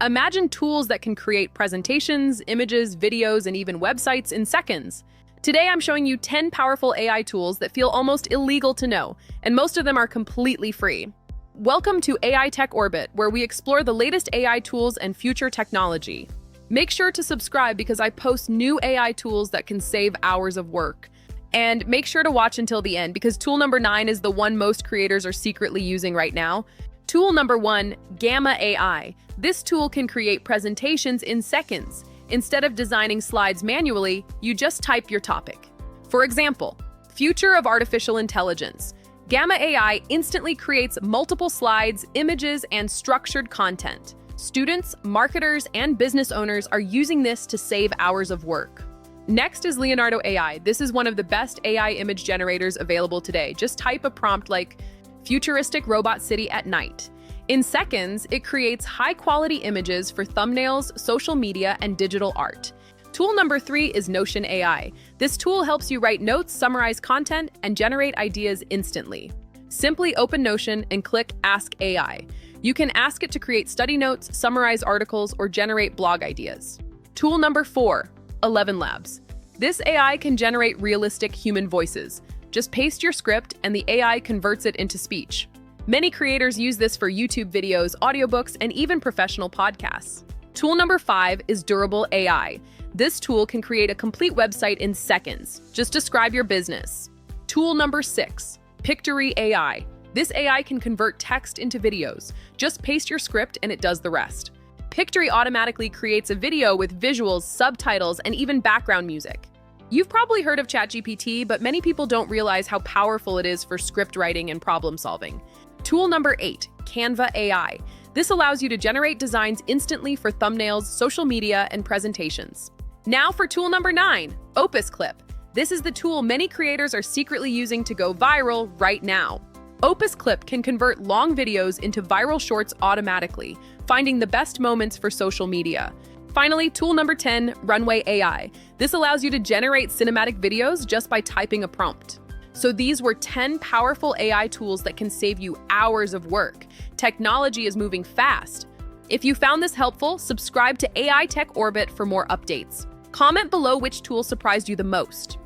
Imagine tools that can create presentations, images, videos, and even websites in seconds. Today, I'm showing you 10 powerful AI tools that feel almost illegal to know, and most of them are completely free. Welcome to AI Tech Orbit, where we explore the latest AI tools and future technology. Make sure to subscribe because I post new AI tools that can save hours of work. And make sure to watch until the end because tool number 9 is the one most creators are secretly using right now. Tool number 1, Gamma AI. This tool can create presentations in seconds. Instead of designing slides manually, you just type your topic. For example, Future of Artificial Intelligence. Gamma AI instantly creates multiple slides, images, and structured content. Students, marketers, and business owners are using this to save hours of work. Next is Leonardo AI. This is one of the best AI image generators available today. Just type a prompt like futuristic robot city at night. In seconds, it creates high-quality images for thumbnails, social media, and digital art. Tool number 3 is Notion AI. This tool helps you write notes, summarize content, and generate ideas instantly. Simply open Notion and click Ask AI. You can ask it to create study notes, summarize articles, or generate blog ideas. Tool number 4, ElevenLabs. This AI can generate realistic human voices. Just paste your script and the AI converts it into speech. Many creators use this for YouTube videos, audiobooks, and even professional podcasts. Tool number 5 is Durable AI. This tool can create a complete website in seconds. Just describe your business. Tool number 6, Pictory AI. This AI can convert text into videos. Just paste your script and it does the rest. Pictory automatically creates a video with visuals, subtitles, and even background music. You've probably heard of ChatGPT, but many people don't realize how powerful it is for script writing and problem solving. Tool number 8, Canva AI. This allows you to generate designs instantly for thumbnails, social media, and presentations. Now for tool number 9, Opus Clip. This is the tool many creators are secretly using to go viral right now. Opus Clip can convert long videos into viral shorts automatically, finding the best moments for social media. Finally, tool number 10, Runway AI. This allows you to generate cinematic videos just by typing a prompt. So these were 10 powerful AI tools that can save you hours of work. Technology is moving fast. If you found this helpful, subscribe to AI Tech Orbit for more updates. Comment below which tool surprised you the most.